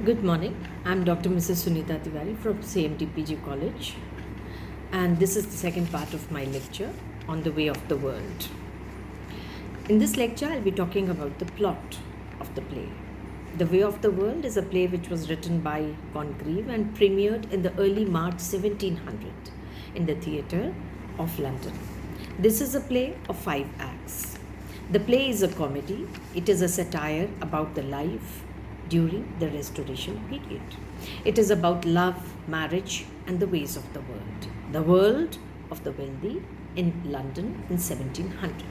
Good morning. I'm Dr. Mrs. Sunita Tiwari from CMTPG College, and this is the second part of my lecture on the way of the world. In this lecture, I'll be talking about the plot of the play. The Way of the World is a play which was written by Congreve and premiered in the early March 1700 in the theatre of London. This is a play of 5 acts. The play is a comedy. It is a satire about the life during the Restoration period. It is about love, marriage, and the ways of the world of the wealthy in London in 1700.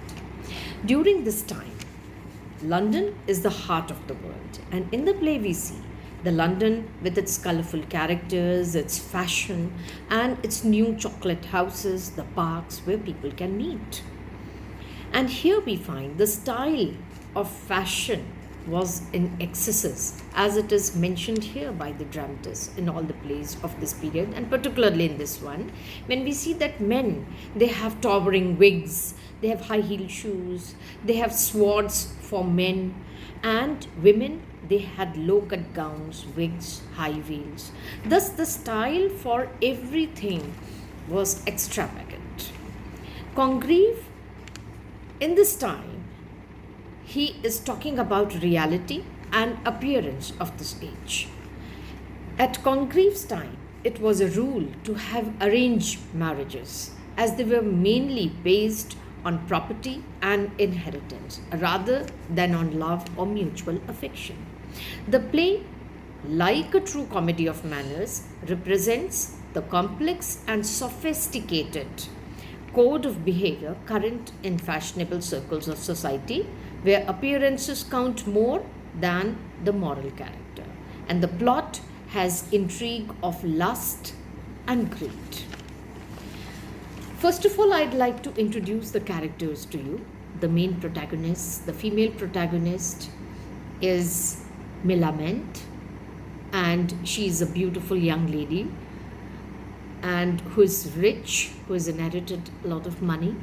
During this time, London is the heart of the world, and in the play we see the London with its colorful characters, its fashion, and its new chocolate houses, the parks where people can meet. And here we find the style of fashion was in excesses, as it is mentioned here by the dramatists in all the plays of this period, and particularly in this one, when we see that men, they have towering wigs, they have high heel shoes, they have swords for men, and women, they had low cut gowns, wigs, high heels. Thus the style for everything was extravagant. Congreve, in this time, he is talking about reality and appearance of this age. At Congreve's time, it was a rule to have arranged marriages, as they were mainly based on property and inheritance rather than on love or mutual affection. The play, like a true comedy of manners, represents the complex and sophisticated code of behavior current in fashionable circles of society, where appearances count more than the moral character, and the plot has intrigue of lust and greed. First of all, I'd like to introduce the characters to you. The main protagonist, the female protagonist, is Milliman, and she is a beautiful young lady and who is rich, who has inherited a lot of money.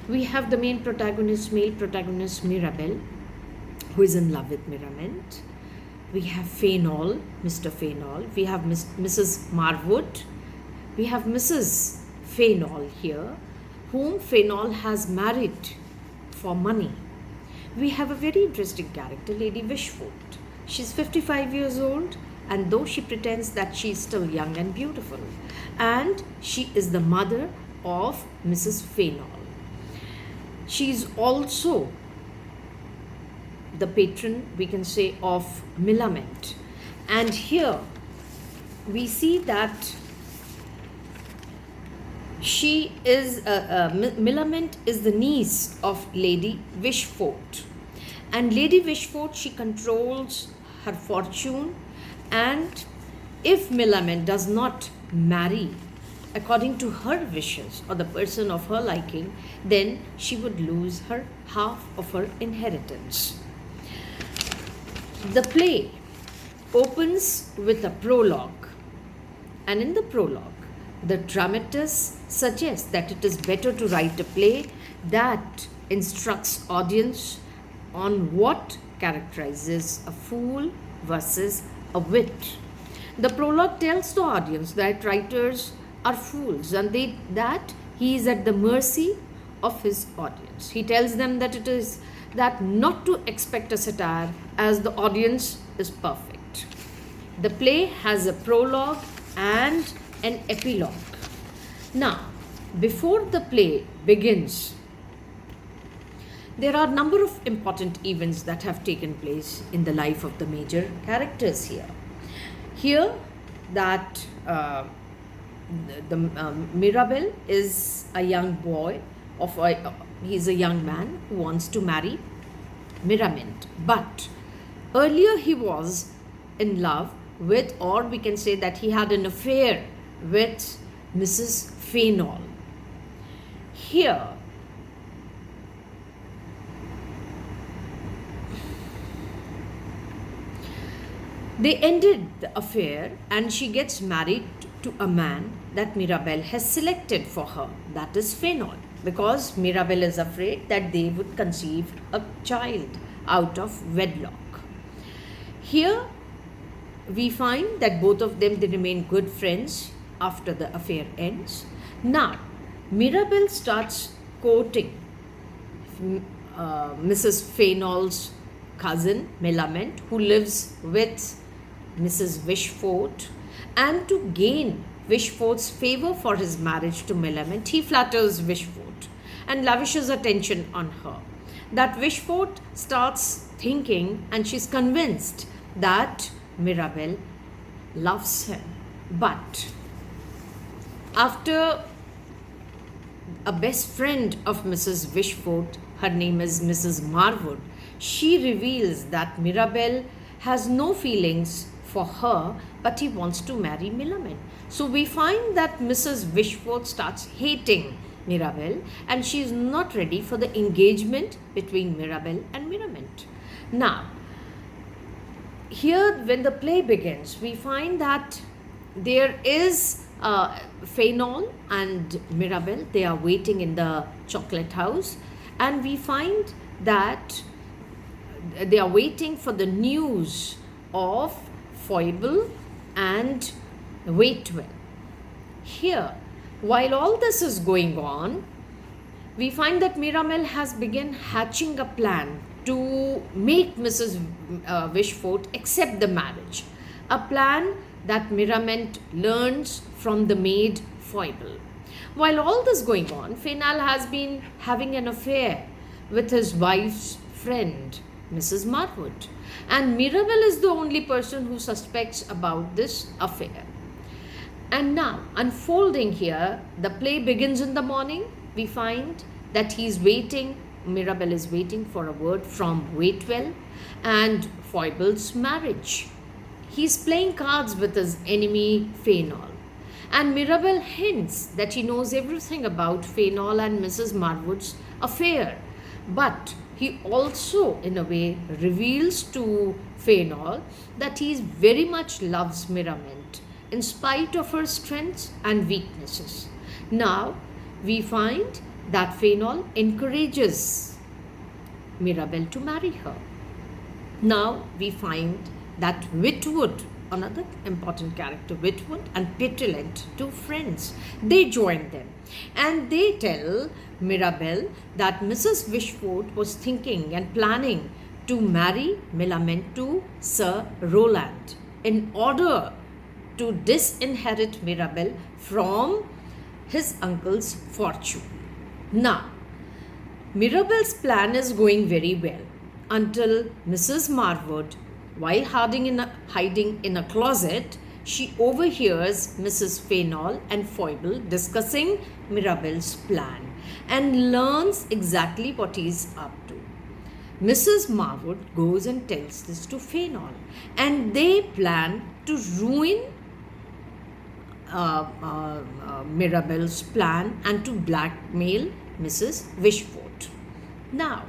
We have the main protagonist, male protagonist, Mirabel, who is in love with Milliman. We have Fainall, Mr. Fainall. We have Mrs. Marwood. We have Mrs. Fainall here, whom Fainall has married for money. We have a very interesting character, Lady Wishfort. She's 55 years old, and though she pretends that she is still young and beautiful, and she is the mother of Mrs. Fainall. She is also the patron, we can say, of Milliman. And here we see that she is, Milliman is the niece of Lady Wishfort. And Lady Wishfort, she controls her fortune, and if Milliman does not marry according to her wishes or the person of her liking, then she would lose her half of her inheritance. The play opens with a prologue, and in the prologue, the dramatist suggests that it is better to write a play that instructs audience on what characterizes a fool versus a wit. The prologue tells the audience that writers are fools, and that he is at the mercy of his audience. He tells them that it is that not to expect a satire, as the audience is perfect. The play has a prologue and an epilogue. Now, before the play begins, there are a number of important events that have taken place in the life of the major characters here. Here, that Mirabel is a young boy he's a young man who wants to marry Milliman, but earlier he was in love with, or we can say that he had an affair with, Mrs. Fainall. Here they ended the affair, and she gets married to a man that Mirabel has selected for her, that is Fainall, because Mirabel is afraid that they would conceive a child out of wedlock. Here we find that both of them, they remain good friends after the affair ends. Now, Mirabel starts courting Mrs. Fainall's cousin, Milliman, who lives with Mrs. Wishfort, and to gain Wishfort's favor for his marriage to Milliman, he flatters Wishfort and lavishes attention on her. That Wishfort starts thinking, and she's convinced that Mirabel loves him. But after a best friend of Mrs. Wishfort, her name is Mrs. Marwood, she reveals that Mirabel has no feelings for her, but he wants to marry Milliman. So we find that Mrs. Wishfort starts hating Mirabel, and she is not ready for the engagement between Mirabel and Milliman. Now, here when the play begins, we find that there is Fainall and Mirabel. They are waiting in the chocolate house, and we find that they are waiting for the news of Foible and Waitwell. Here, while all this is going on, we find that Mirabel has begun hatching a plan to make Mrs. Wishfort accept the marriage. A plan that Mirabel learns from the maid Foible. While all this going on, Fainall has been having an affair with his wife's friend, Mrs. Marwood. And Mirabel is the only person who suspects about this affair. And now, unfolding here, the play begins in the morning. We find that Mirabel is waiting for a word from Waitwell and Foible's marriage. He's playing cards with his enemy Fainall. And Mirabel hints that he knows everything about Fainall and Mrs. Marwood's affair. But he also, in a way, reveals to Fainall that he very much loves Mirabel in spite of her strengths and weaknesses. Now, we find that Fainall encourages Mirabel to marry her. Now, we find that Witwoud, another important character, Witwoud and Petulant, two friends, they join them. And they tell Mirabel that Mrs. Wishfort was thinking and planning to marry Milliman to Sir Rowland in order to disinherit Mirabel from his uncle's fortune. Now, Mirabel's plan is going very well until Mrs. Marwood, while hiding in a closet, she overhears Mrs. Fainall and Foible discussing Mirabel's plan and learns exactly what he is up to. Mrs. Marwood goes and tells this to Fainall, and they plan to ruin Mirabel's plan and to blackmail Mrs. Wishfort. Now,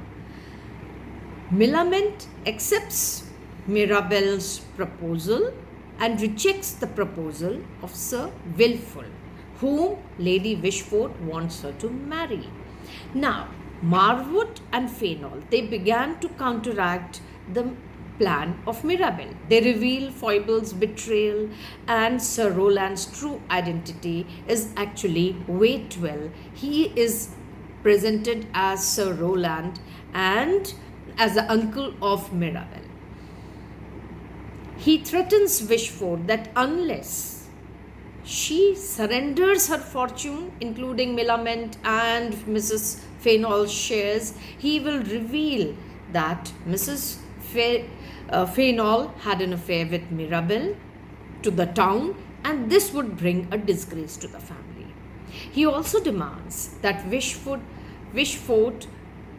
Milliman accepts Mirabel's proposal and rejects the proposal of Sir Wilful, whom Lady Wishfort wants her to marry. Now, Marwood and Fainall, they began to counteract the plan of Mirabel. They reveal Foible's betrayal, and Sir Rowland's true identity is actually Waitwell. He is presented as Sir Rowland and as the uncle of Mirabel. He threatens Wishfort that unless she surrenders her fortune, including Milliman and Mrs. Fainall's shares, he will reveal that Mrs. Fainall had an affair with Mirabel to the town, and this would bring a disgrace to the family. He also demands that Wishfort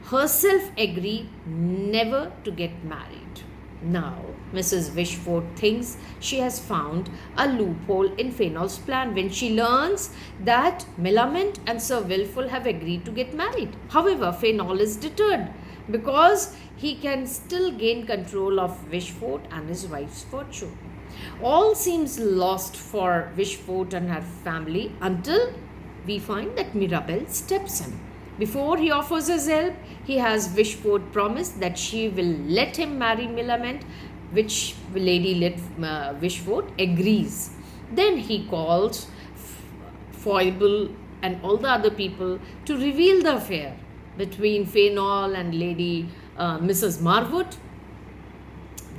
herself agree never to get married. Now, Mrs. Wishfort thinks she has found a loophole in Fainall's plan when she learns that Milliman and Sir Wilful have agreed to get married. However, Fainall is deterred because he can still gain control of Wishfort and his wife's fortune. All seems lost for Wishfort and her family until we find that Mirabel steps in. Before he offers his help, he has Wishfort promise that she will let him marry Milliman which Lady Wishfort agrees. Then he calls Foible and all the other people to reveal the affair between Fainall and Lady Mrs. Marwood.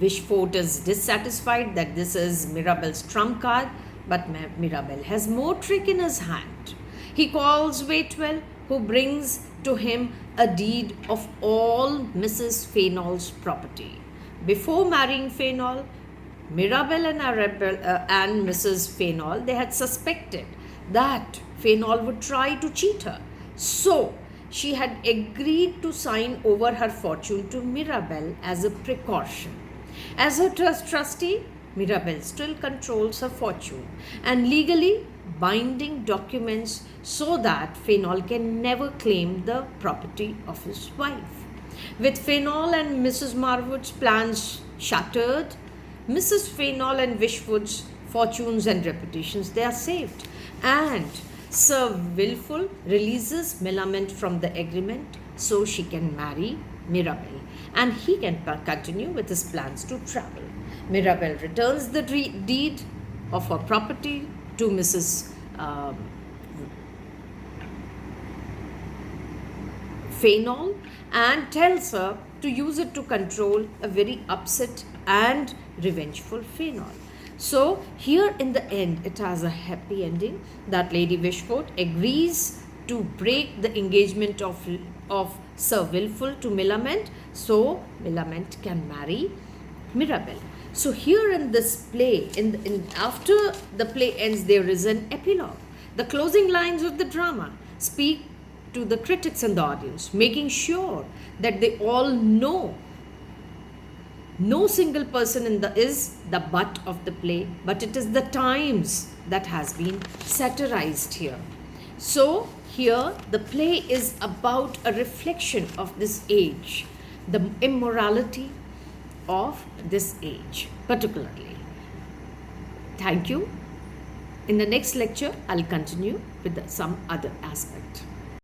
Wishfort is dissatisfied that this is Mirabel's trump card, but Mirabel has more trick in his hand. He calls Waitwell, who brings to him a deed of all Mrs. Fainall's property. Before marrying Fainall, Mirabel and Mrs. Fainall, they had suspected that Fainall would try to cheat her. So, she had agreed to sign over her fortune to Mirabel as a precaution. As her trustee, Mirabel still controls her fortune and legally binding documents so that Fainall can never claim the property of his wife. With Fainall and Mrs. Marwood's plans shattered, Mrs. Fainall and Wishfort's fortunes and reputations, they are saved. And Sir Wilful releases Milliman from the agreement so she can marry Mirabel and he can continue with his plans to travel. Mirabel returns the deed of her property to Mrs. Fainall and tells her to use it to control a very upset and revengeful Fainall. So here in the end, it has a happy ending that Lady Wishfort agrees to break the engagement of Sir Wilful to Milliman, so Milliman can marry Mirabel. So here in this play, after the play ends, there is an epilogue. The closing lines of the drama speak to the critics and the audience, making sure that they all know no single person is the butt of the play, but it is the times that has been satirized here. So here the play is about a reflection of this age, the immorality of this age particularly. Thank you. In the next lecture, I'll continue with some other aspect.